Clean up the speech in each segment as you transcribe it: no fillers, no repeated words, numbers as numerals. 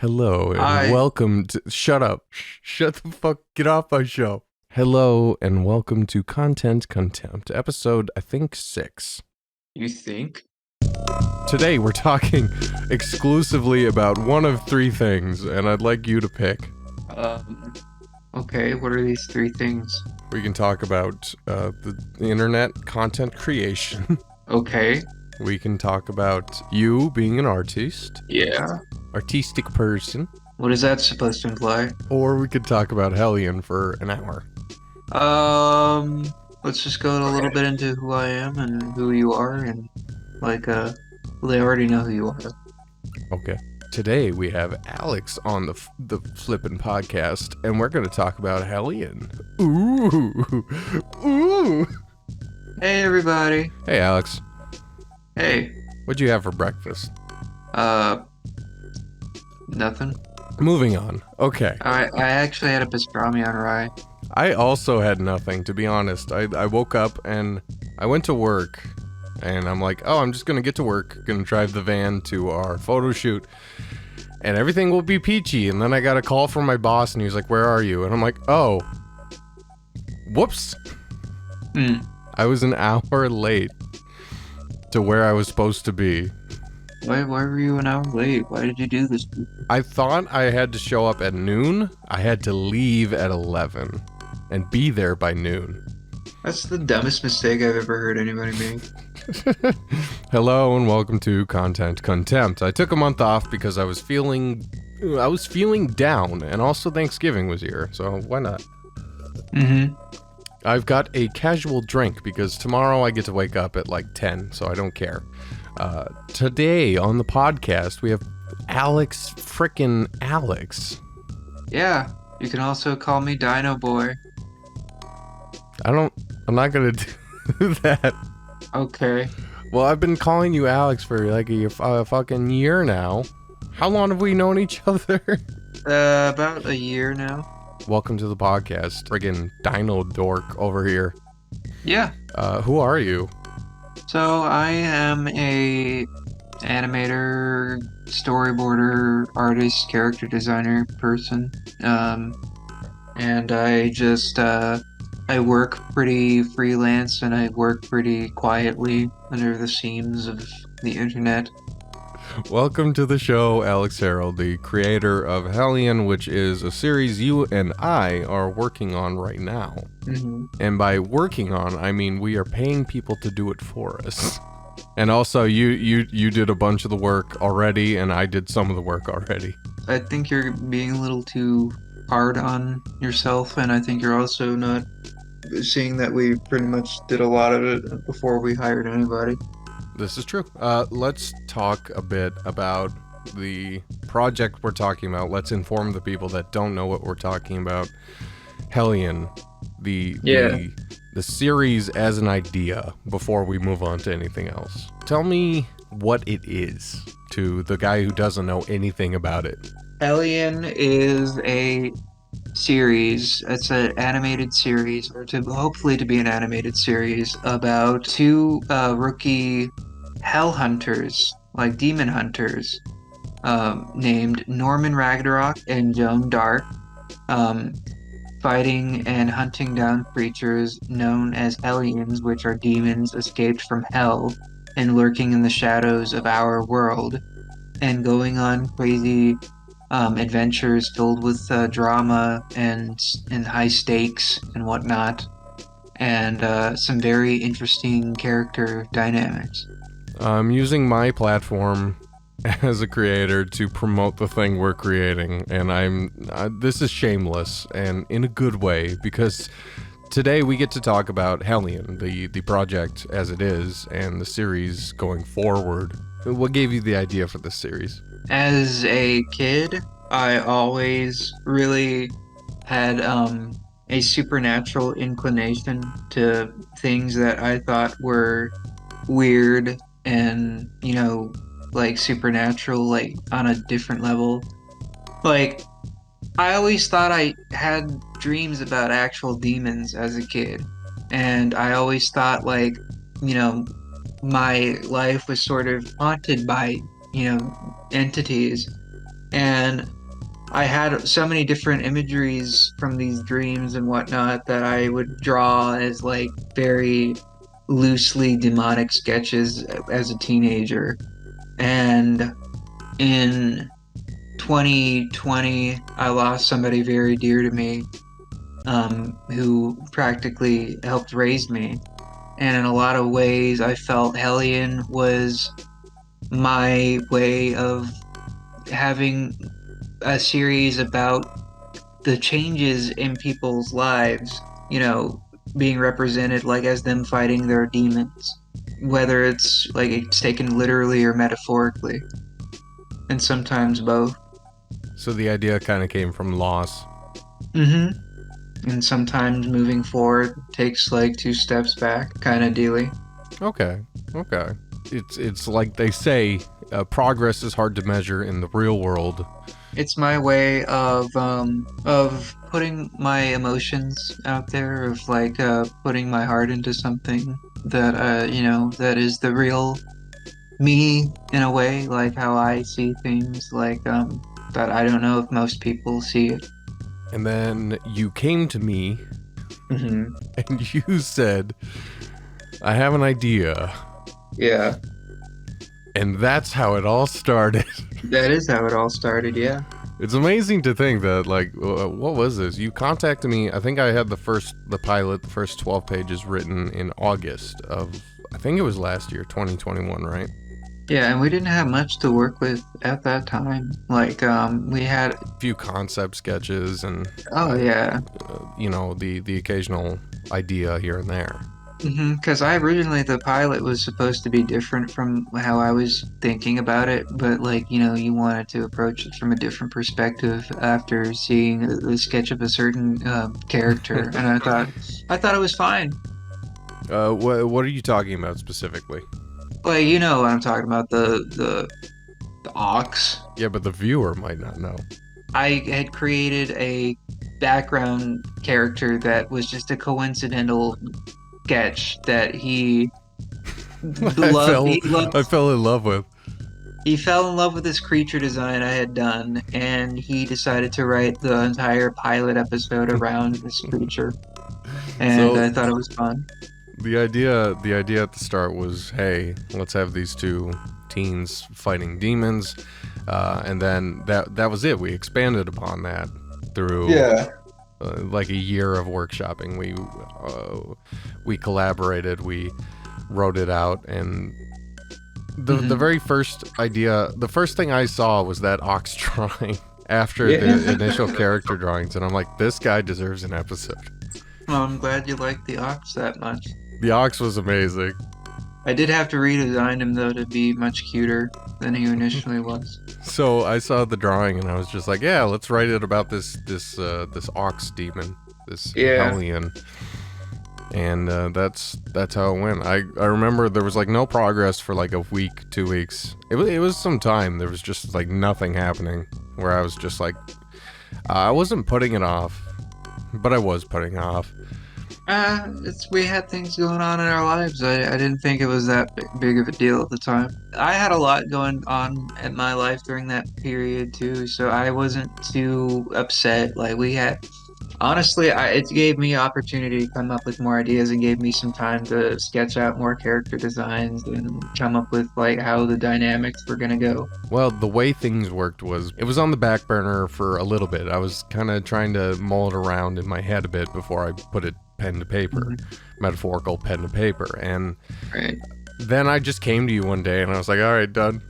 Hello and Hi. welcome to. Shut up. Shut the fuck. Get off my show. Hello and welcome to Contempt, episode, I think, 6. You think? Today we're talking exclusively about one of 3 things, and I'd like you to pick. Okay, what are these 3 things? We can talk about the internet content creation. Okay. We can talk about you being an artist, Yeah. artistic person, What is that supposed to imply? or we could talk about Hellion for an hour. Let's just go a little bit into who I am and who you are, and well, they already know who you are. Okay. Today we have Alex on the flippin' podcast, and we're going to talk about Hellion. Ooh, ooh. Hey, everybody. Hey, Alex. Hey. What'd you have for breakfast? Nothing. Moving on. Okay. I actually had a pastrami on rye. I also had nothing, to be honest. I woke up and I went to work, and I'm like, oh, I'm just going to get to work, going to drive the van to our photo shoot, and everything will be peachy. And then I got a call from my boss, and he was like, where are you? And I'm like, oh, whoops. I was an hour late to where I was supposed to be. Why were you an hour late? Why did you do this? I thought I had to show up at noon. I had to leave at 11 and be there by noon. That's the dumbest mistake I've ever heard anybody make. Hello and welcome to Contempt. I took a month off because I was feeling down, and also Thanksgiving was here, so why not? I've got a casual drink because tomorrow I get to wake up at like 10, so I don't care. Today on the podcast we have Alex, frickin' Alex. Yeah, you can also call me Dino Boy. I'm not gonna do that. Okay. Well, I've been calling you Alex for like a fucking year now. How long have we known each other? About a year now. Welcome to the podcast, friggin' DinoDork over here. Yeah. Who are you? So I am a animator, storyboarder, artist, character designer person. And I just I work pretty freelance, and I work pretty quietly under the scenes of the internet. Welcome to the show, Alex Harold, the creator of Hellion, which is a series you and I are working on right now. And by working on, I mean we are paying people to do it for us. And also, you did a bunch of the work already, and I did some of the work already. I think you're being a little too hard on yourself, and I think you're also not seeing that we pretty much did a lot of it before we hired anybody. This is true. Let's talk a bit about the project we're talking about. Let's inform the people that don't know what we're talking about. Hellion, the series as an idea, before we move on to anything else. Tell me what it is to the guy who doesn't know anything about it. Hellion is a series. It's an animated series, or hopefully to be an animated series, about 2 rookie hell hunters, like demon hunters, named Norman Ragnarok and Joan Dark, fighting and hunting down creatures known as Hellions, which are demons escaped from hell and lurking in the shadows of our world, and going on crazy adventures filled with drama and high stakes and whatnot, and some very interesting character dynamics. I'm using my platform as a creator to promote the thing we're creating, and this is shameless and in a good way, because today we get to talk about Hellion, the project as it is, and the series going forward. What gave you the idea for this series? As a kid, I always really had a supernatural inclination to things that I thought were weird and, like supernatural, like on a different level. Like, I always thought I had dreams about actual demons as a kid. And I always thought, like, my life was sort of haunted by, entities. And I had so many different imageries from these dreams and whatnot that I would draw as like very loosely demonic sketches as a teenager. And in 2020, I lost somebody very dear to me, who practically helped raise me. And in a lot of ways, I felt Hellion was my way of having a series about the changes in people's lives, you know, being represented like as them fighting their demons, whether it's like it's taken literally or metaphorically, and sometimes both. So the idea kind of came from loss. hmm And sometimes moving forward takes like two steps back, kind of dealy. Okay, okay. It's like they say, progress is hard to measure in the real world. It's my way of putting my emotions out there, of like putting my heart into something that that is the real me in a way, like how I see things, like that I don't know if most people see it. And then you came to me hmm and you said, I have an idea. Yeah, And that's how it all started. that is how it all started. Yeah. It's amazing to think that, like, what was this? You contacted me. I think I had the pilot, the first 12 pages written in August of, I think it was last year, 2021, right? Yeah, and we didn't have much to work with at that time. Like, we had, A few concept sketches and, oh yeah, the occasional idea here and there. because I originally the pilot was supposed to be different from how I was thinking about it, but like, you wanted to approach it from a different perspective after seeing the sketch of a certain character, and I thought it was fine. What are you talking about specifically? Like, you know what I'm talking about, the ox. Yeah, but the viewer might not know. I had created a background character that was just a coincidental sketch that he I loved. fell, I fell in love with. He fell in love with this creature design I had done, and he decided to write the entire pilot episode around this creature. And So I thought it was fun. the idea at the start was, hey, let's have these two teens fighting demons, and then that was it. We expanded upon that through like a year of workshopping. We collaborated, we wrote it out, and the very first idea, the first thing I saw was that ox drawing after the initial character drawings, and I'm like, this guy deserves an episode. Well, I'm glad you liked the ox that much. The ox was amazing. I did have to redesign him though to be much cuter than he initially was. So I saw the drawing and I was just like, yeah, let's write it about this ox demon, this Yeah. Hellion. And that's how it went. I remember there was like no progress for like a week, 2 weeks. It was some time. There was just like nothing happening. Where I was just like, I wasn't putting it off, but I was putting it off. We had things going on in our lives. I didn't think it was that big of a deal at the time. I had a lot going on in my life during that period too, so I wasn't too upset. Like we had, honestly, it gave me opportunity to come up with more ideas and gave me some time to sketch out more character designs and come up with like how the dynamics were gonna go. Well, the way things worked was it was on the back burner for a little bit. I was kind of trying to mull it around in my head a bit before I put it pen to paper, metaphorical pen to paper. And Right. then I just came to you one day and I was like, all right, done.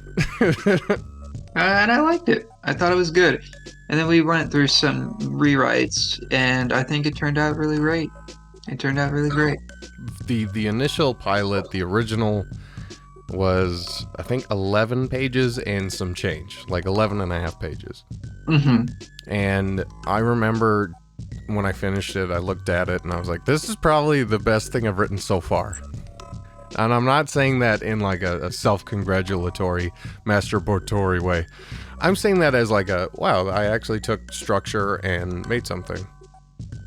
And I liked it. I thought it was good. And then we went through some rewrites, and I think it turned out really great. It turned out really great. The initial pilot, the original, was I think 11 pages and some change, like 11 and a half pages. hmm And I remember when I finished it, I looked at it and I was like, this is probably the best thing I've written so far. And I'm not saying that in like a self-congratulatory, masturbatory way. I'm saying that as like wow, I actually took structure and made something.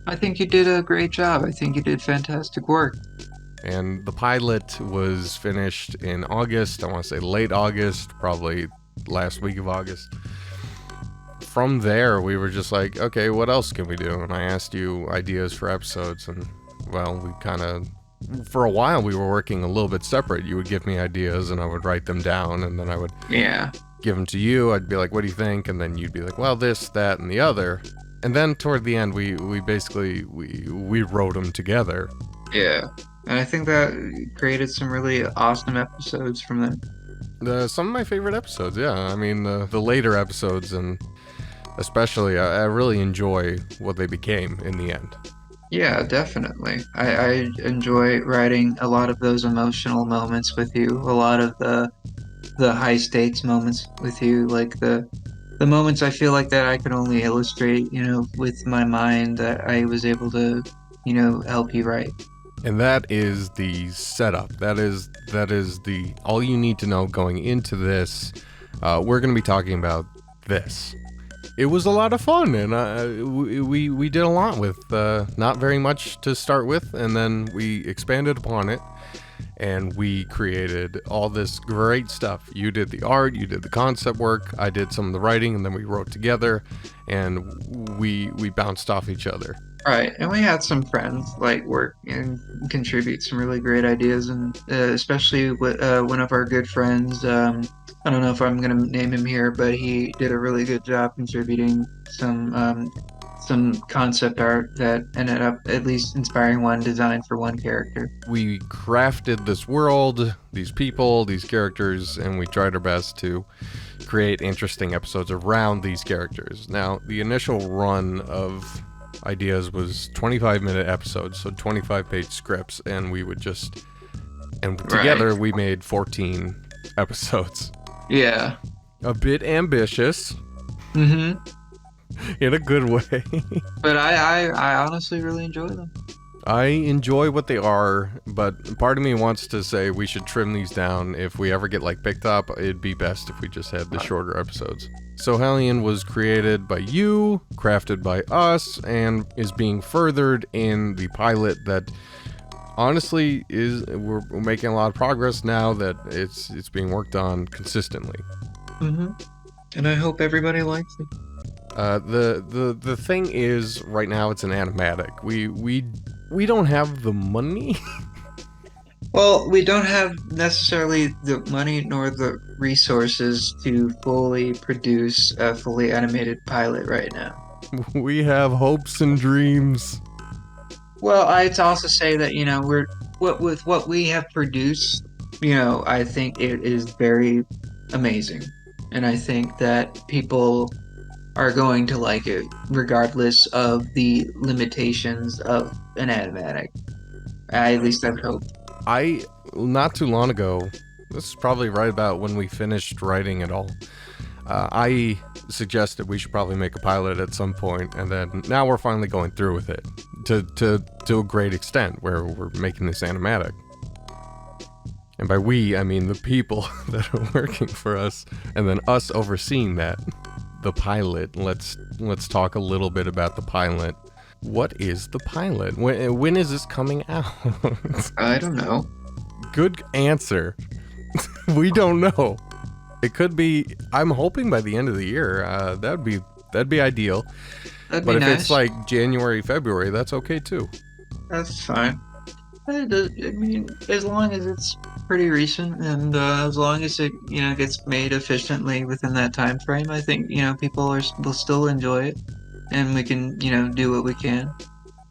I think you did a great job. I think you did fantastic work. And the pilot was finished in August. I want to say late August, probably last week of August. from there, we were just like, okay, what else can we do? And I asked you ideas for episodes, and well, we kind of, for a while, we were working a little bit separate. You would give me ideas, and I would write them down, and then I would Yeah. give them to you. I'd be like, what do you think? And then you'd be like, well, this, that, and the other. And then toward the end, we basically we wrote them together. Yeah. And I think that created some really awesome episodes from them. Some of my favorite episodes, yeah. I mean, the later episodes, and especially, I really enjoy what they became in the end. Yeah, definitely. I enjoy writing a lot of those emotional moments with you, a lot of the high stakes moments with you, like the moments I feel like that I could only illustrate, with my mind that I was able to, help you write. And that is the setup. That is the all you need to know going into this. We're going to be talking about this. It was a lot of fun, and we did a lot with not very much to start with, and then we expanded upon it, and we created all this great stuff. You did the art, you did the concept work, I did some of the writing, and then we wrote together, and we bounced off each other. Right, and we had some friends like work and contribute some really great ideas, and especially with one of our good friends. I don't know if I'm gonna name him here, but he did a really good job contributing some concept art that ended up at least inspiring one design for one character. We crafted this world, these people, these characters, and we tried our best to create interesting episodes around these characters. Now, the initial run of ideas was 25-minute episodes, so 25-page scripts, and we would just, and together we made 14 episodes. Yeah. A bit ambitious. Mm-hmm. In a good way. But I honestly really enjoy them. I enjoy what they are, but part of me wants to say we should trim these down. If we ever get picked up, it'd be best if we just had the shorter episodes. So Hellion was created by you, crafted by us, and is being furthered in the pilot that honestly we're making a lot of progress now that it's being worked on consistently. Mm-hmm. And I hope everybody likes it. The thing is, right now it's an animatic. We don't have the money. Well, we don't have necessarily the money nor the resources to fully produce a fully animated pilot right now. We have hopes and dreams. Well, I'd also say that, with what we have produced, I think it is very amazing. And I think that people are going to like it, regardless of the limitations of an animatic. At least I hope. Not too long ago, this is probably right about when we finished writing it all, I suggested we should probably make a pilot at some point, and then now we're finally going through with it to a great extent, where we're making this animatic. And by we, I mean the people that are working for us, and then us overseeing that. The pilot. Let's talk a little bit about the pilot. What is the pilot? When is this coming out? I don't know. Good answer. We don't know. It could be. I'm hoping by the end of the year. That'd be ideal. That'd but be if nice. it's like January, February, that's okay too. That's fine. I mean, as long as it's pretty recent, and as long as it gets made efficiently within that time frame, I think people will still enjoy it, and we can do what we can.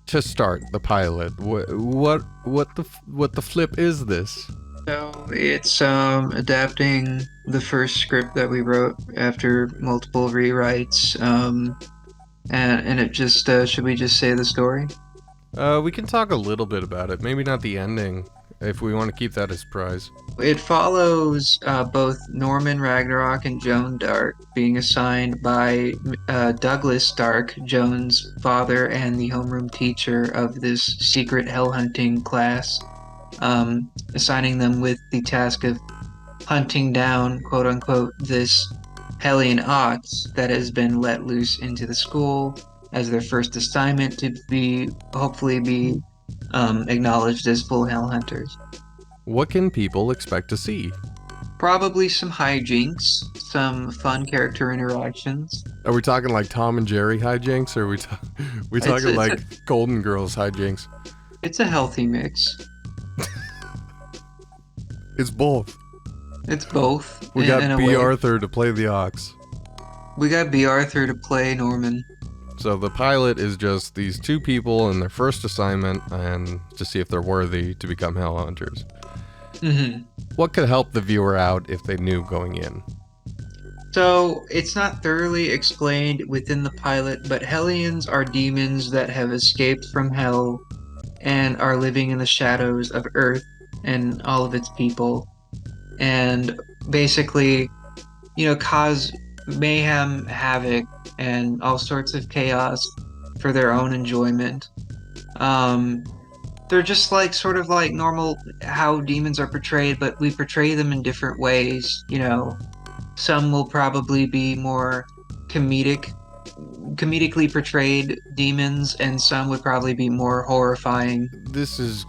To start the pilot, what the flip is this? So it's adapting the first script that we wrote after multiple rewrites, and it just should we just say the story? We can talk a little bit about it. Maybe not the ending, if we want to keep that a surprise. It follows both Norman Ragnarok and Joan Dark being assigned by Douglas Dark, Joan's father and the homeroom teacher of this secret hell hunting class, assigning them with the task of hunting down, quote unquote, this Hellion ox that has been let loose into the school as their first assignment to hopefully be acknowledged as full hell hunters. What can people expect to see? Probably some hijinks, some fun character interactions. Are we talking like Tom and Jerry hijinks, or are we It's talking it's like a Golden Girls hijinks? it's a healthy mix. It's both. It's both We in got a B. way. Arthur to play the Ox. We got B. Arthur to play Norman. So the pilot is just these two people in their first assignment, and to see if they're worthy to become hell hunters. Hmm. What could help the viewer out if they knew going in? So it's not thoroughly explained within the pilot, but Hellions are demons that have escaped from hell and are living in the shadows of Earth and all of its people, and basically, cause mayhem, havoc, and all sorts of chaos for their own enjoyment. Um, they're just like sort of like normal how demons are portrayed, but we portray them in different ways. Some will probably be more comedic, comedically portrayed demons, and some would probably be more horrifying. This is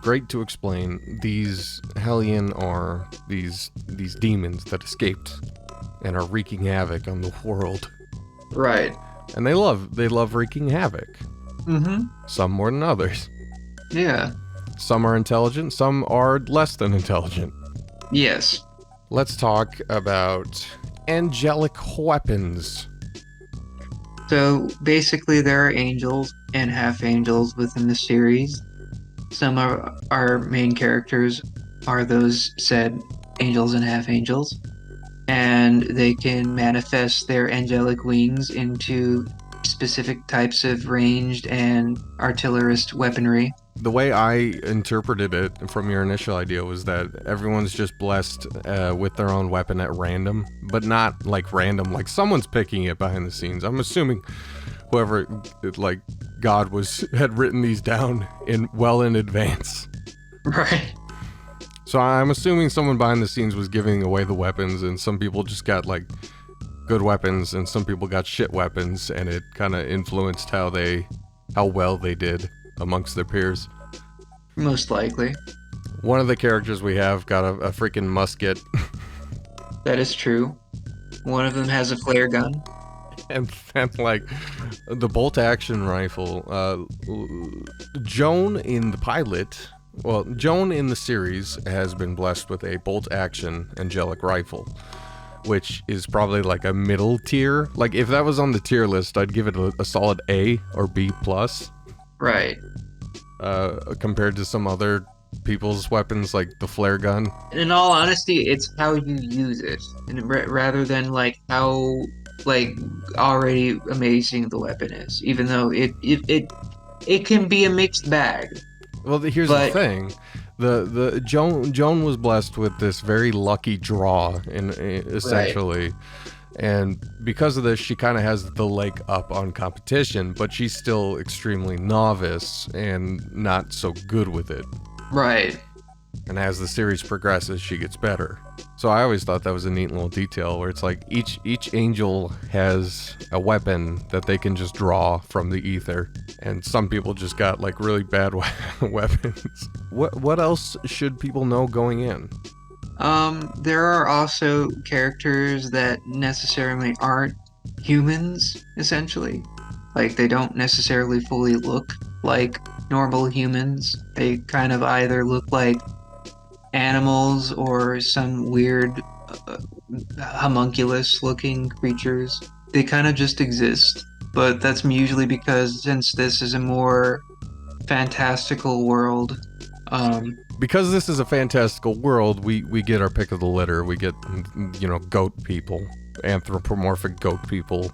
great to explain. These Hellion are these demons that escaped and are wreaking havoc on the world. Right. And they love wreaking havoc. Mm-hmm. Some more than others. Yeah. Some are intelligent, some are less than intelligent. Yes. Let's talk about angelic weapons. So basically, there are angels and half angels within the series. Some of our main characters are those said angels and half angels, and they can manifest their angelic wings into specific types of ranged and artillerist weaponry. The way I interpreted it from your initial idea was that everyone's just blessed with their own weapon at random, but not like random, like someone's picking it behind the scenes. I'm assuming whoever, like God had written these down in advance. Right. So I'm assuming someone behind the scenes was giving away the weapons, and some people just got like good weapons, and some people got shit weapons, and it kind of influenced how well they did amongst their peers. Most likely. One of the characters we have got a freaking musket, That is true. One of them has a flare gun. and then like the bolt action rifle. Joan in the pilot, well, Joan in the series has been blessed with a bolt action angelic rifle, which is probably like a middle tier. Like if that was on the tier list, I'd give it a solid A or B plus. Right. Compared to some other people's weapons like the flare gun. In all honesty, it's how you use it, and rather than like how like already amazing the weapon is. Even though it can be a mixed bag. Well, here's the thing. The Joan was blessed with this very lucky draw, essentially. Right. And because of this, she kind of has the leg up on competition, but she's still extremely novice and not so good with it. Right. And as the series progresses, she gets better. So I always thought that was a neat little detail where it's like each angel has a weapon that they can just draw from the ether. And some people just got like really bad weapons. What else should people know going in? There are also characters that necessarily aren't humans, essentially. Like, they don't necessarily fully look like normal humans. They kind of either look like animals or some weird homunculus-looking creatures. They kind of just exist. But that's usually because since this is a more fantastical world, because this is a fantastical world, we get our pick of the litter. We get, goat people, anthropomorphic goat people.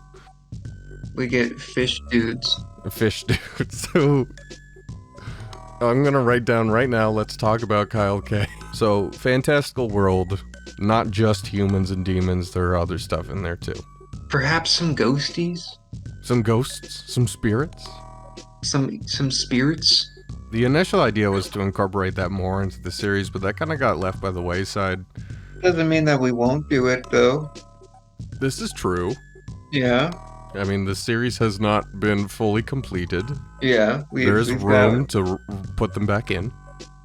We get fish dudes. Fish dudes. So I'm gonna write down right now. Let's talk about Kyle K. So fantastical world, not just humans and demons. There are other stuff in there too. Perhaps some ghosties. Some ghosts. Some spirits. Some spirits. The initial idea was to incorporate that more into the series, but that kind of got left by the wayside. Doesn't mean that we won't do it, though. This is true. Yeah. I mean, the series has not been fully completed. Yeah. There's room to put them back in.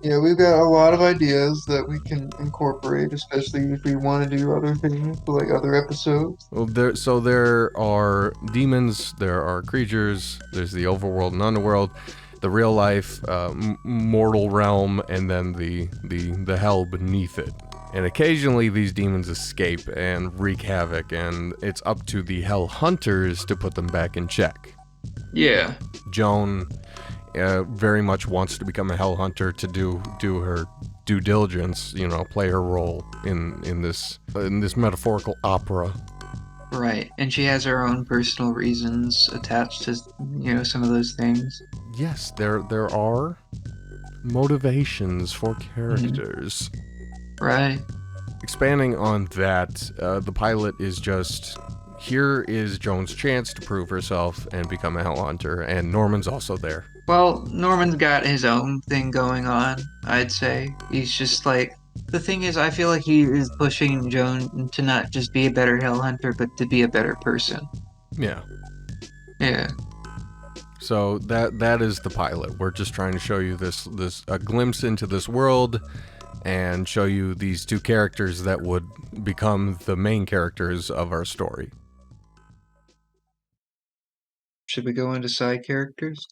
Yeah, we've got a lot of ideas that we can incorporate, especially if we want to do other things, like other episodes. Well, there are demons, there are creatures, there's the overworld and underworld, the real life mortal realm, and then the hell beneath it. And occasionally these demons escape and wreak havoc, and it's up to the hell hunters to put them back in check. Yeah. Joan very much wants to become a hell hunter to do her due diligence, play her role in this metaphorical opera. Right. And she has her own personal reasons attached to, some of those things. Yes, there are motivations for characters. Right. Expanding on that, the pilot is just, here is Joan's chance to prove herself and become a hell hunter, and Norman's also there. Well, Norman's got his own thing going on, I'd say. He's just like, the thing is, I feel like he is pushing Joan to not just be a better hell hunter, but to be a better person. Yeah. Yeah. So that is the pilot. We're just trying to show you this a glimpse into this world and show you these two characters that would become the main characters of our story. Should we go into side characters?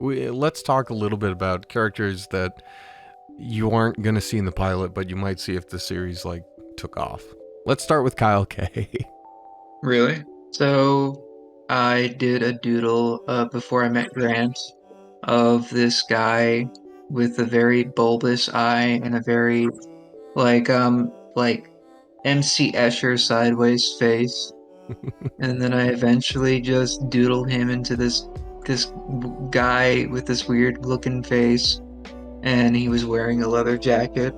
Let's talk a little bit about characters that you aren't going to see in the pilot, but you might see if the series took off. Let's start with Kyle K. Really? So, I did a doodle before I met Grant of this guy with a very bulbous eye and a very like MC Escher sideways face. And then I eventually just doodled him into this guy with this weird looking face, and he was wearing a leather jacket.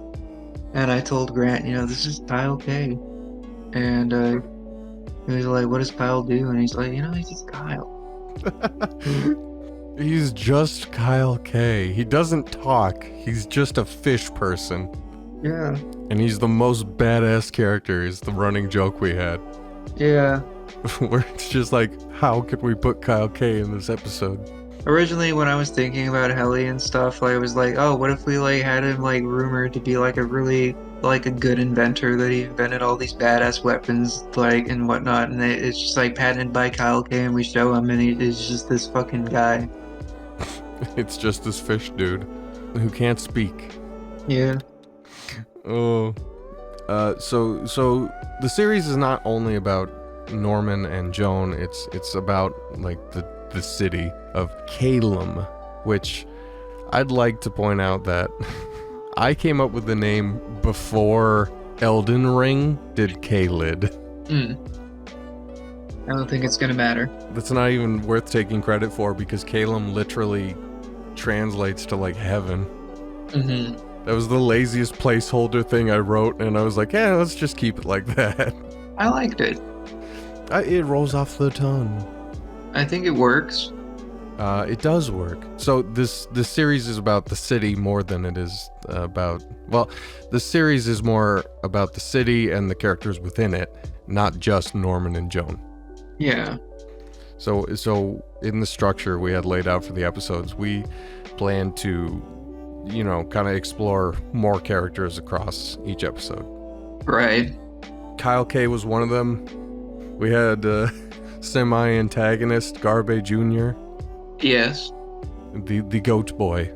And I told Grant, this is Kyle K. And he was like, "What does Kyle do?" And he's like, "He's just Kyle." He's just Kyle K. He doesn't talk. He's just a fish person. Yeah. And he's the most badass character, is the running joke we had. Yeah. Where it's just like, how could we put Kyle K in this episode? Originally, when I was thinking about Hellion stuff, I was like, "Oh, what if we had him rumored to be a really a good inventor, that he invented all these badass weapons and whatnot, and it's just patented by Kyle K, and we show him, and he's just this fucking guy." It's just this fish dude who can't speak. Yeah. Oh. So the series is not only about Norman and Joan, it's about the city of Calum, which I'd like to point out that I came up with the name before Elden Ring did Caelid. I don't think it's gonna matter. That's not even worth taking credit for, because Calum literally translates to heaven. Mm-hmm. That was the laziest placeholder thing I wrote, and I was like, yeah, let's just keep it like that. I liked it. It rolls off the tongue. I think it works. It does work. So this series is about the city more than it is about... Well, the series is more about the city and the characters within it, not just Norman and Joan. Yeah. So in the structure we had laid out for the episodes, we plan to, kind of explore more characters across each episode. Right. Kyle K was one of them. We had semi-antagonist Garbe Jr. Yes. The goat boy.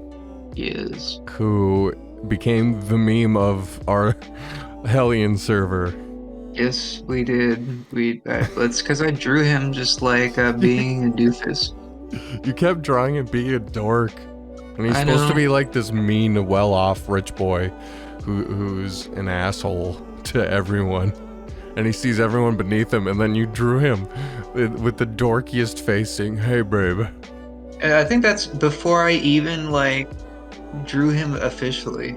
Yes. Who became the meme of our Hellion server. Yes, we did. That's because I drew him just being a doofus. You kept drawing him being a dork. And he's I supposed know. to be this mean, well-off rich boy who's an asshole to everyone. And he sees everyone beneath him, and then you drew him with the dorkiest face saying, "Hey, babe." I think that's before I even drew him officially.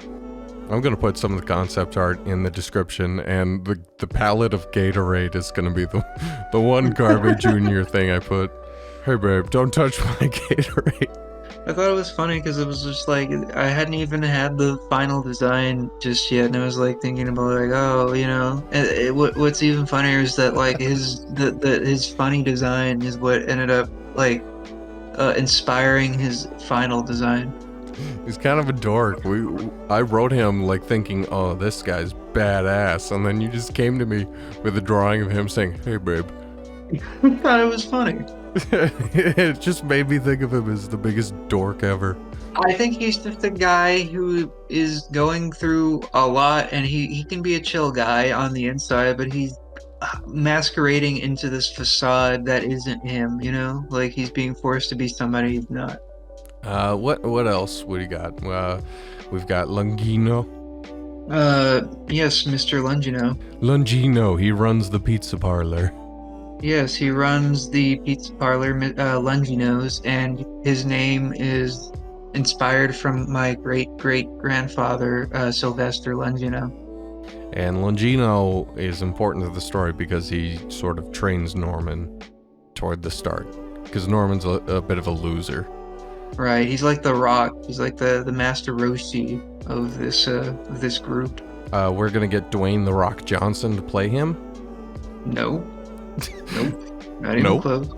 I'm gonna put some of the concept art in the description, and the palette of Gatorade is gonna be the one Garbe Jr. thing I put. Hey, babe, don't touch my Gatorade. I thought it was funny because it was just I hadn't even had the final design just yet, and I was thinking about and what's even funnier is that his funny design is what ended up inspiring his final design. He's kind of a dork. I wrote him like thinking, oh, this guy's badass, and then you just came to me with a drawing of him saying, "Hey, babe." I thought it was funny. It just made me think of him as the biggest dork ever. I think he's just a guy who is going through a lot, and he can be a chill guy on the inside, but he's masquerading into this facade that isn't him, you know? Like he's being forced to be somebody he's not. What else? What do you got? We've got Longino. Yes, Mr. Lungino. Longino, he runs the pizza parlor. Yes, he runs the pizza parlor, Lungino's, and his name is inspired from my great-great-grandfather, Sylvester Lungino. And Longino is important to the story because he sort of trains Norman toward the start. Because Norman's a bit of a loser. Right, he's like the Rock. He's like the Master Roshi of this group. We're gonna get Dwayne "The Rock" Johnson to play him. No, nope, not even Nope. close.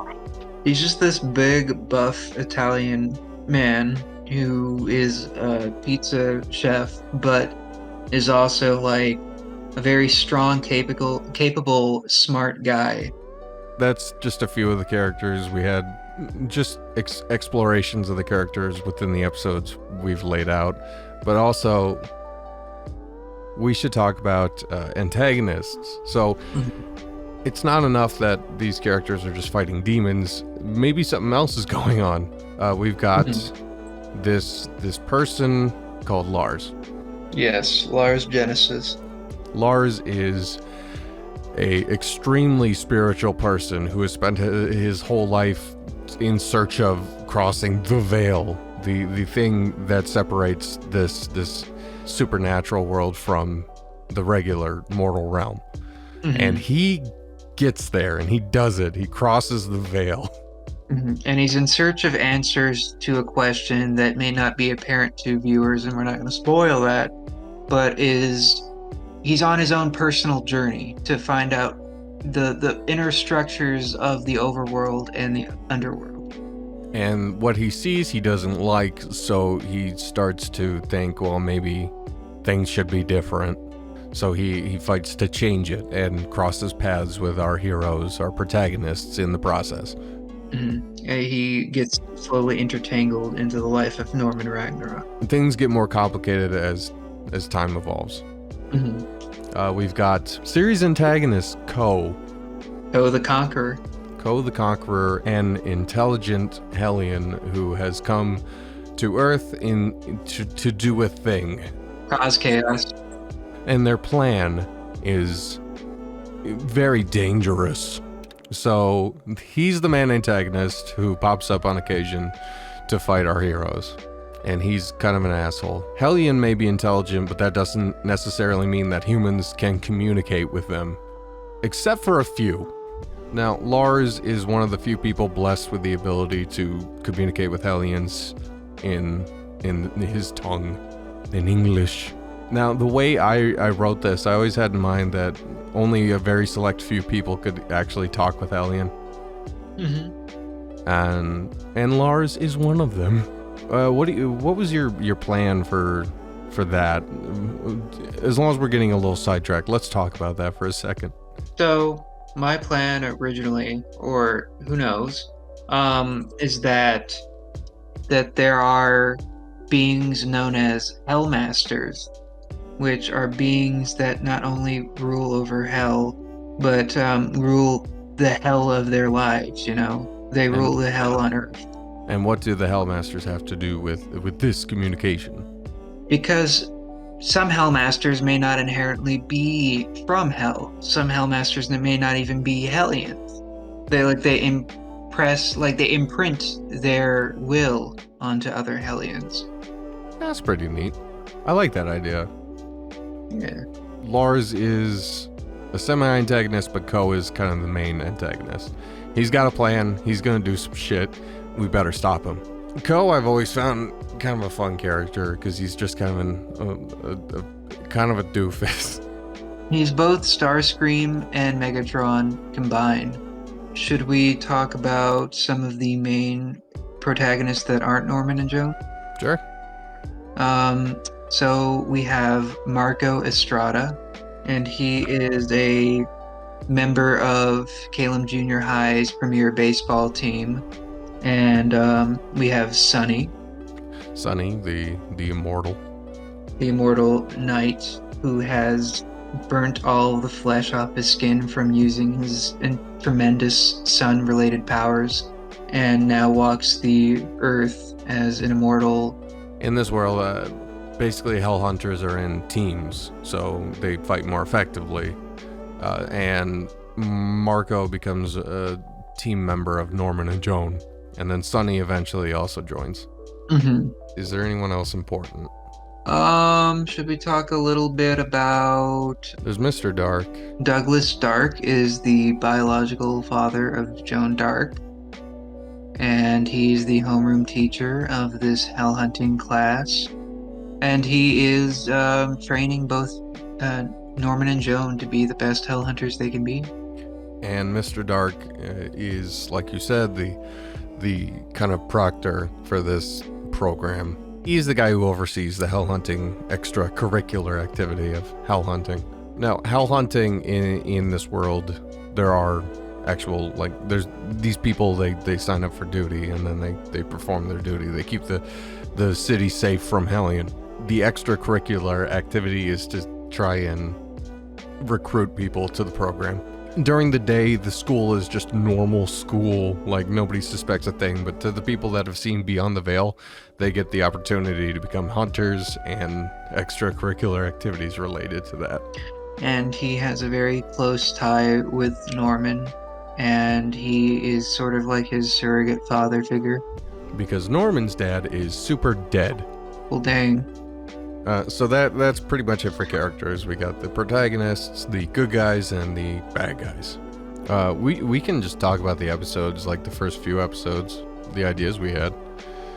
He's just this big, buff Italian man who is a pizza chef, but is also like a very strong, capable, smart guy. That's just a few of the characters. We had just explorations of the characters within the episodes we've laid out, but also we should talk about antagonists. So it's not enough that these characters are just fighting demons. Maybe something else is going on. We've got this person called Lars. Yes, Lars Genesis. Lars is a extremely spiritual person who has spent his whole life in search of crossing the veil, the thing that separates this supernatural world from the regular mortal realm. And he gets there, and he does it. He crosses the veil. And he's in search of answers to a question that may not be apparent to viewers, and we're not going to spoil that, but he's on his own personal journey to find out the inner structures of the overworld and the underworld. And what he sees he doesn't like, so he starts to think, well, maybe things should be different. So he fights to change it and crosses paths with our heroes, our protagonists in the process. He gets slowly intertangled into the life of Norman Ragnarok. Things get more complicated as time evolves. We've got series antagonist Ko. Ko the Conqueror. Ko the Conqueror, an intelligent Hellion who has come to Earth to do a thing. Cause chaos. And their plan is very dangerous. So he's the main antagonist who pops up on occasion to fight our heroes. And he's kind of an asshole. Hellion may be intelligent, but that doesn't necessarily mean that humans can communicate with them. Except for a few. Now, Lars is one of the few people blessed with the ability to communicate with Hellions in his tongue, in English. Now, the way I wrote this, I always had in mind that only a very select few people could actually talk with Hellion. And Lars is one of them. What was your plan for that? As long as we're getting a little sidetracked, let's talk about that for a second. So my plan originally, or who knows, is that there are beings known as Hellmasters, which are beings that not only rule over hell, but rule the hell of their lives, you know? They rule the hell on Earth. And what do the Hellmasters have to do with this communication? Because some Hellmasters may not inherently be from hell. Some Hellmasters that may not even be Hellions. They imprint their will onto other Hellions. That's pretty neat. I like that idea. Yeah. Lars is a semi-antagonist, but Ko is kind of the main antagonist. He's got a plan. He's gonna do some shit. We better stop him. Ko, I've always found kind of a fun character because he's just kind of a doofus. He's both Starscream and Megatron combined. Should we talk about some of the main protagonists that aren't Norman and Joan? Sure. So we have Marco Estrada, and he is a member of Calum Junior High's premier baseball team. And we have Sonny, Sonny, the immortal. the immortal knight, who has burnt all the flesh off his skin from using his tremendous sun-related powers, and now walks the earth as an immortal. In this world, basically hell hunters are in teams, so they fight more effectively. And Marco becomes a team member of Norman and Joan, and then Sonny eventually also joins. Mm-hmm. Is there anyone else important? Should we talk a little bit about There's Mr. Dark. Douglas Dark is the biological father of Joan Dark, and he's the homeroom teacher of this hell hunting class. And he is training both Norman and Joan to be the best hell hunters they can be. And Mr. Dark is, like you said, the kind of proctor for this program. He's the guy who oversees the hell hunting extracurricular activity of hell hunting. Now, hell hunting in this world, there are actual, like, there's these people, they sign up for duty, and then they perform their duty. They keep the city safe from Hellion. The extracurricular activity is to try and recruit people to the program. During the day, the school is just normal school, like nobody suspects a thing, but to the people that have seen Beyond the Veil, they get the opportunity to become hunters and extracurricular activities related to that. And he has a very close tie with Norman, and he is sort of like his surrogate father figure. Because Norman's dad is super dead. Well, dang. So that's pretty much it for characters. We got the protagonists, the good guys, and the bad guys. We can just talk about the episodes, like the first few episodes, the ideas we had.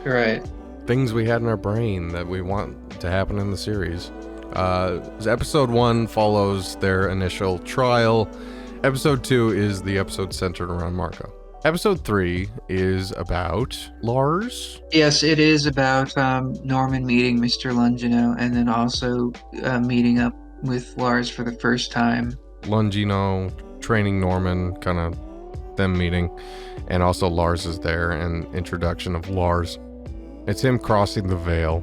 Right. Things we had in our brain that we want to happen in the series. Episode 1 follows their initial trial. Episode 2 is the episode centered around Marco. Episode 3 is about Lars. Yes, it is about Norman meeting Mr. Longino, and then also meeting up with Lars for the first time. Longino training Norman, kind of them meeting, and also Lars is there, and introduction of Lars. It's him crossing the veil.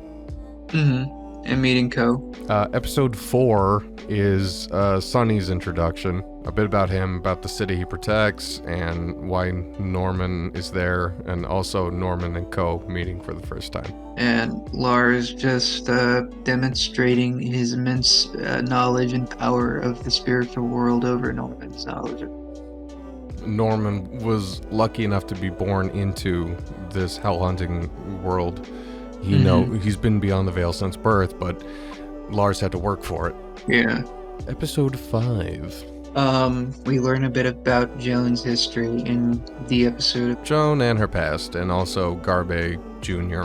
And meeting Co. Episode 4 is Sonny's introduction. A bit about him, about the city he protects, and why Norman is there, and also Norman and Co. meeting for the first time. And Lars just demonstrating his immense knowledge and power of the spiritual world over Norman's knowledge. Norman was lucky enough to be born into this hell hunting world. He's been beyond the veil since birth, but Lars had to work for it. Yeah. Episode 5. We learn a bit about Joan's history in the episode. Joan and her past, and also Garbe Jr.,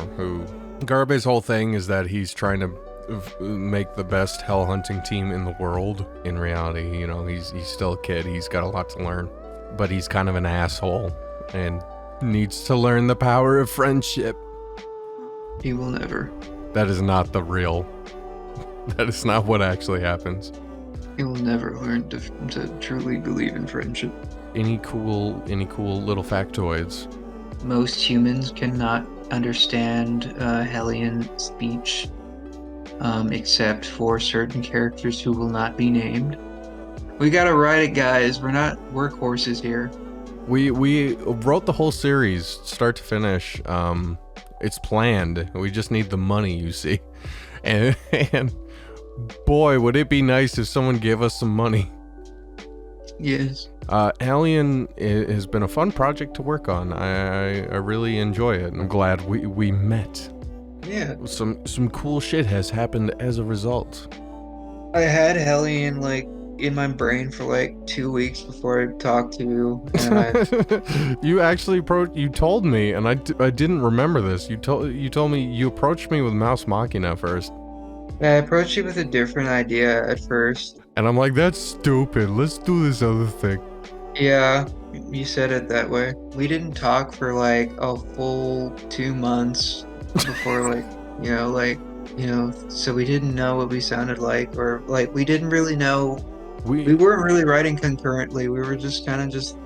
Garbe's whole thing is that he's trying to make the best hell hunting team in the world. In reality, he's still a kid, he's got a lot to learn, but he's kind of an asshole and needs to learn the power of friendship. He will never. That is not that is not what actually happens. He will never learn to truly believe in friendship. Any cool little factoids? Most humans cannot understand Hellion speech, except for certain characters who will not be named. We gotta write it, guys. We're not workhorses here. We wrote the whole series, start to finish. It's planned. We just need the money, you see. And boy, would it be nice if someone gave us some money. Yes. Hellion has been a fun project to work on. I really enjoy it. I'm glad we met. Yeah. Some cool shit has happened as a result. I had Hellion in my brain for 2 weeks before I talked to you. And You actually you told me, and I didn't remember this. You told me you approached me with Mouse Machina first. I approached you with a different idea at first. And I'm like, that's stupid. Let's do this other thing. Yeah, you said it that way. We didn't talk for a full 2 months before so we didn't know what we sounded like, or like we didn't really know. We We weren't really writing concurrently. We were just kind of just,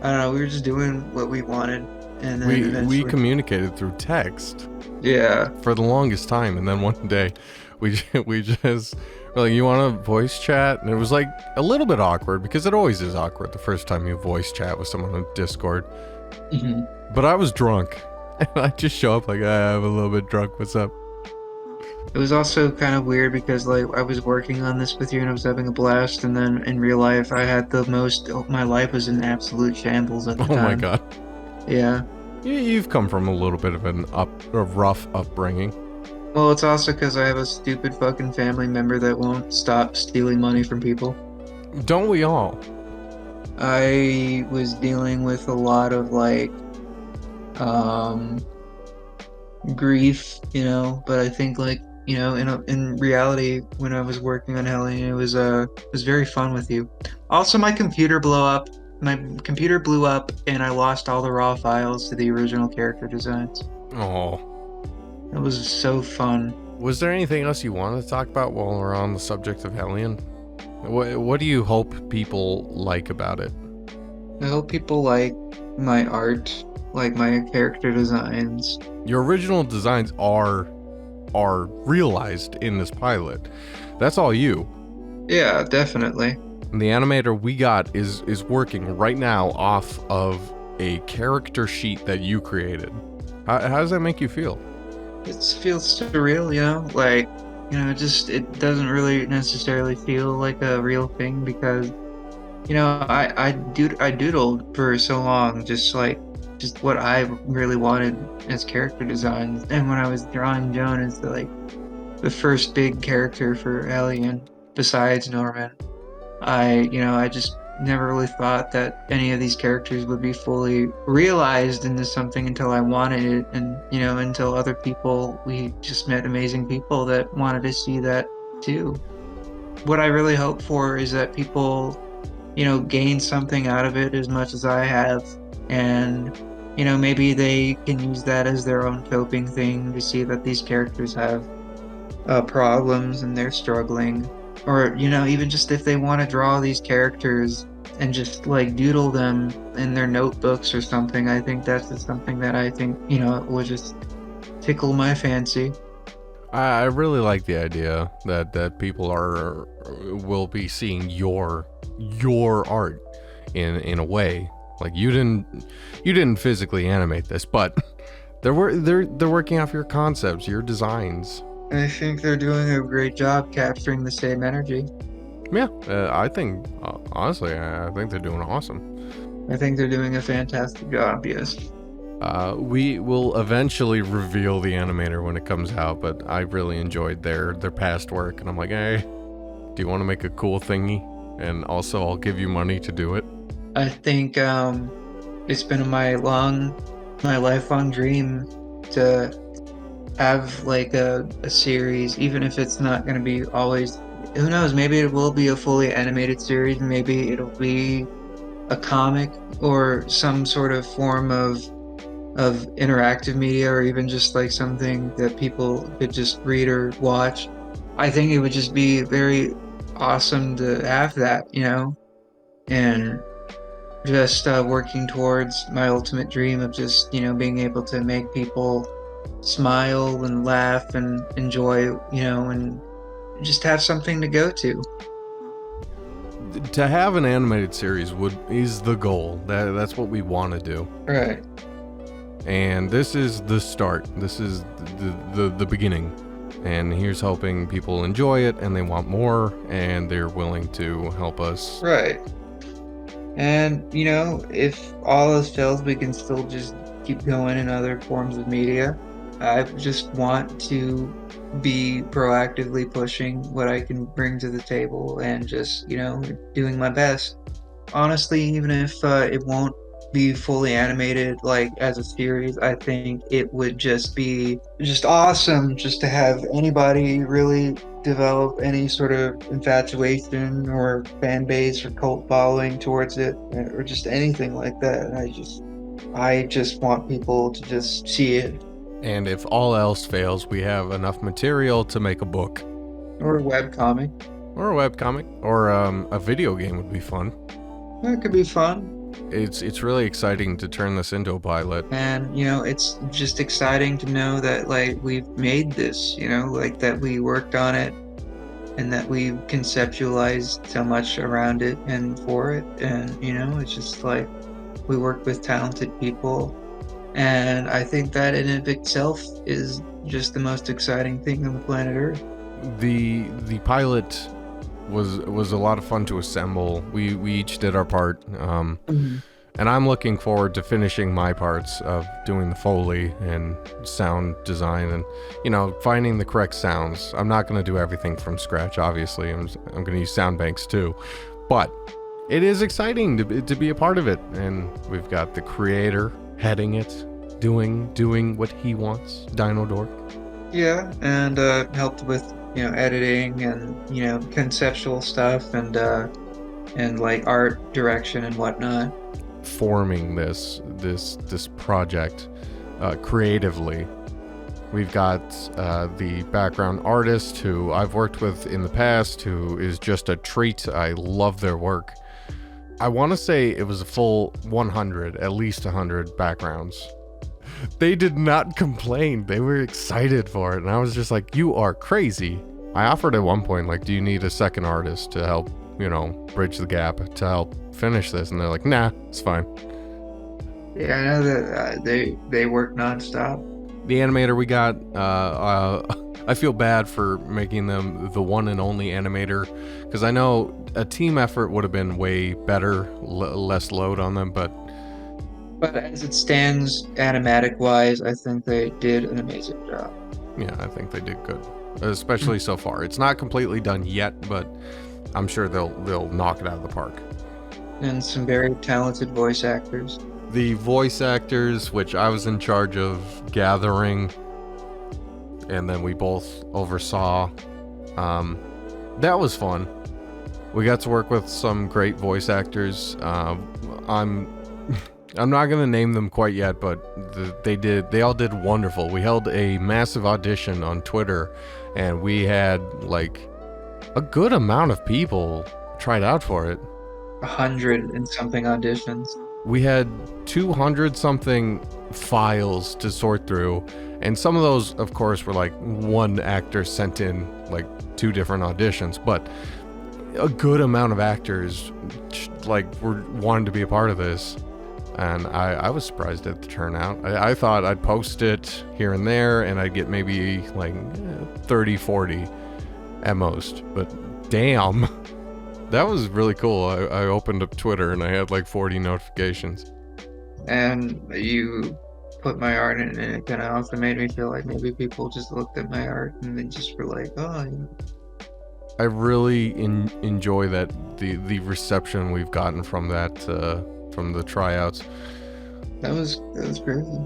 I don't know, we were just doing what we wanted, and then we eventually, communicated through text yeah. for the longest time, and then one day we just were like, you want to voice chat? And it was like a little bit awkward because it always is awkward the first time you voice chat with someone on Discord. hmm But I was drunk, and I just show up like, I'm a little bit drunk. What's up? It was also kind of weird because like I was working on this with you and I was having a blast, and then in real life I had the most. My life was in absolute shambles at the Oh my time. god. Yeah. You've come from a little bit of a rough upbringing. Well, it's also because I have a stupid fucking family member that won't stop stealing money from people. Don't we all? I was dealing with a lot of like um grief, but I think like, in reality when I was working on Hellion, it was very fun with you. Also, my computer blew up. My computer blew up and I lost all the raw files to the original character designs. Oh. It was so fun. Was there anything else you wanted to talk about while we're on the subject of Hellion? What do you hope people like about it? I hope people like my art, like my character designs. Your original designs are realized in this pilot. That's all you. Yeah, definitely. And the animator we got is working right now off of a character sheet that you created. How does that make you feel? It feels surreal, like, just it doesn't really necessarily feel like a real thing because, I doodled for so long, just what I really wanted as character designs. And when I was drawing Joan as the first big character for Hellion besides Norman, I just never really thought that any of these characters would be fully realized into something until I wanted it, and until other people, we just met amazing people that wanted to see that too. What I really hope for is that people, gain something out of it as much as I have, and maybe they can use that as their own coping thing to see that these characters have problems and they're struggling, or even just if they want to draw these characters and just like doodle them in their notebooks or something. I think that's just something that I think would just tickle my fancy. I really like the idea that people will be seeing your art in a way. Like you didn't physically animate this, but they're working off your concepts, your designs. I think they're doing a great job capturing the same energy. Yeah, I think honestly, I think they're doing awesome. I think they're doing a fantastic job, yes. We will eventually reveal the animator when it comes out, but I really enjoyed their past work, and I'm like, hey, do you want to make a cool thingy? And also, I'll give you money to do it. I think it's been my lifelong dream to have like a series, even if it's not going to be always, who knows, maybe it will be a fully animated series, maybe it'll be a comic or some sort of form of interactive media, or even just like something that people could just read or watch. I think it would just be very awesome to have that, and just working towards my ultimate dream of just, being able to make people smile and laugh and enjoy, and just have something to go to. To have an animated series is the goal. That's what we want to do. Right. And this is the start. This is the beginning. And here's hoping people enjoy it and they want more and they're willing to help us. Right. And, if all else fails, we can still just keep going in other forms of media. I just want to be proactively pushing what I can bring to the table and just, doing my best. Honestly, even if it won't be fully animated like as a series, I think it would just be just awesome just to have anybody really develop any sort of infatuation or fan base or cult following towards it, or just anything like that. I just want people to just see it. And if all else fails, we have enough material to make a book. Or a webcomic. Or a webcomic. Or a video game would be fun. That could be fun. It's really exciting to turn this into a pilot. And, it's just exciting to know that, like, we've made this, like that we worked on it and that we conceptualized so much around it and for it. And, it's just like we worked with talented people. And I think that in and of itself is just the most exciting thing on the planet Earth. The pilot was a lot of fun to assemble. We each did our part. And I'm looking forward to finishing my parts of doing the Foley and sound design and, finding the correct sounds. I'm not going to do everything from scratch, obviously. I'm going to use sound banks too. But it is exciting to be a part of it. And we've got the creator heading it, doing what he wants, DinoDork. Yeah, and helped with, editing and, conceptual stuff and like art direction and whatnot. Forming this project creatively. We've got the background artist who I've worked with in the past, who is just a treat. I love their work. I want to say it was a full 100, at least 100 backgrounds. They did not complain. They were excited for it, and I was just like, you are crazy. I offered at one point, like, do you need a second artist to help, bridge the gap, to help finish this? And they're like, nah, it's fine. Yeah, I know that they work nonstop. The animator we got, I feel bad for making them the one and only animator, because I know a team effort would have been way better, less load on them, but as it stands, animatic-wise, I think they did an amazing job. Yeah, I think they did good, especially so far. It's not completely done yet, but I'm sure they'll knock it out of the park. And some very talented voice actors. The voice actors, which I was in charge of gathering, and then we both oversaw, that was fun. We got to work with some great voice actors. I'm not going to name them quite yet, but they all did wonderful. We held a massive audition on Twitter, and we had like a good amount of people tried out for it. 100 and something auditions. We had 200 something files to sort through, and some of those, of course, were like one actor sent in like 2 different auditions, but a good amount of actors like were wanting to be a part of this. And I was surprised at the turnout. I thought I'd post it here and there and I'd get maybe like 30, 40 at most. But damn, that was really cool. I opened up Twitter and I had like 40 notifications. And you put my art in, and it kind of also made me feel like maybe people just looked at my art and they just were like, oh. I really enjoy that the reception we've gotten from that. From the tryouts. That was crazy.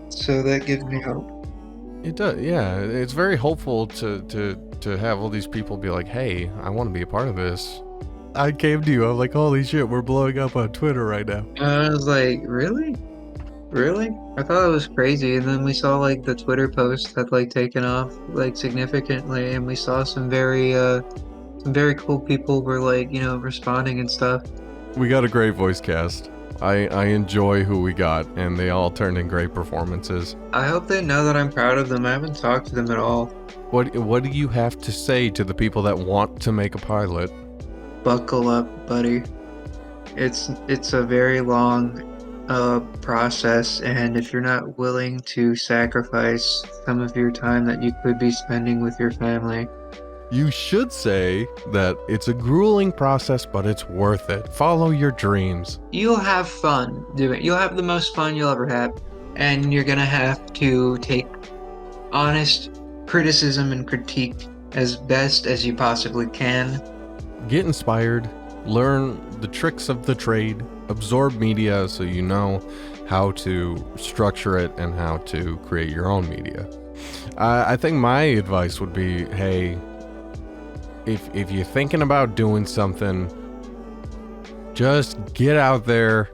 So that gives me hope. It does, yeah. It's very hopeful to have all these people be like, hey, I want to be a part of this. I came to you, I'm like, holy shit, we're blowing up on Twitter right now. I was like, really? I thought it was crazy, and then we saw like the Twitter post had like taken off like significantly, and we saw some very cool people were like, responding and stuff. We got a great voice cast. I enjoy who we got, and they all turned in great performances. I hope they know that I'm proud of them. I haven't talked to them at all. What do you have to say to the people that want to make a pilot? Buckle up, buddy. It's a very long process, and if you're not willing to sacrifice some of your time that you could be spending with your family, you should say that it's a grueling process, but it's worth it. Follow your dreams. You'll have fun doing it. You'll have the most fun you'll ever have. And you're going to have to take honest criticism and critique as best as you possibly can. Get inspired. Learn the tricks of the trade. Absorb media so you know how to structure it and how to create your own media. I think my advice would be, hey, if you're thinking about doing something, just get out there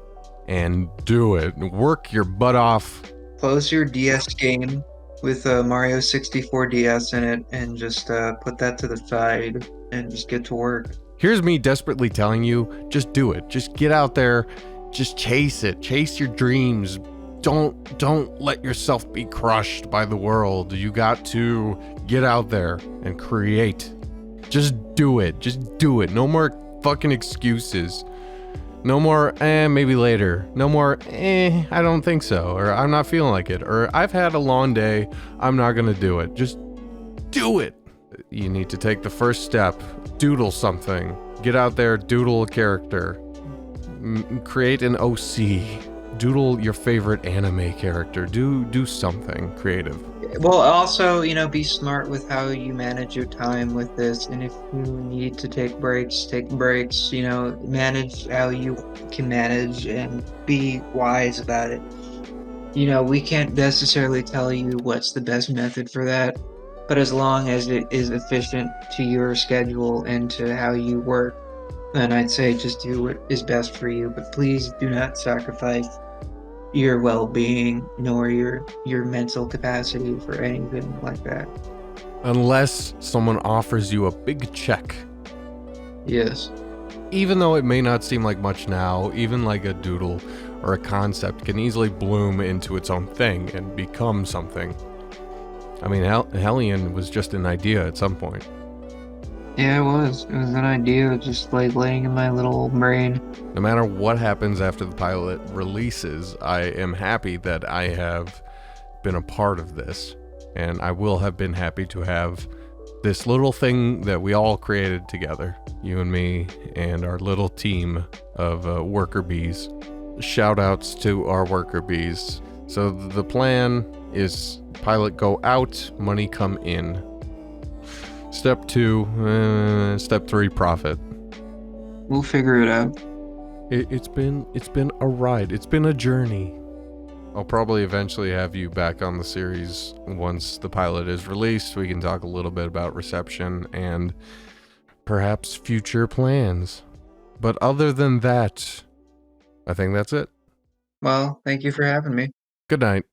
and do it. Work your butt off. Close your DS game with Mario 64 DS in it and just put that to the side and just get to work. Here's me desperately telling you, just do it. Just get out there, just chase it. Chase your dreams. Don't let yourself be crushed by the world. You got to get out there and create. Just do it. Just do it. No more fucking excuses. No more, maybe later. No more, I don't think so. Or I'm not feeling like it. Or I've had a long day. I'm not gonna do it. Just do it. You need to take the first step. Doodle something. Get out there, doodle a character. Create an OC. Doodle your favorite anime character. Do something creative. Well, also, be smart with how you manage your time with this. And if you need to take breaks, take breaks. Manage how you can manage and be wise about it. We can't necessarily tell you what's the best method for that, but as long as it is efficient to your schedule and to how you work, then I'd say just do what is best for you. But please do not sacrifice your well-being nor your mental capacity for anything like that. Unless someone offers you a big check. Yes. Even though it may not seem like much now, even like a doodle or a concept can easily bloom into its own thing and become something. I mean, Hellion was just an idea at some point. Yeah, it was. It was an idea just like laying in my little brain. No matter what happens after the pilot releases, I am happy that I have been a part of this. And I will have been happy to have this little thing that we all created together. You and me and our little team of worker bees. Shout outs to our worker bees. So the plan is pilot go out, money come in. Step 2, step 3, profit. We'll figure it out. It's been a ride. It's been a journey. I'll probably eventually have you back on the series once the pilot is released. We can talk a little bit about reception and perhaps future plans. But other than that, I think that's it. Well, thank you for having me. Good night.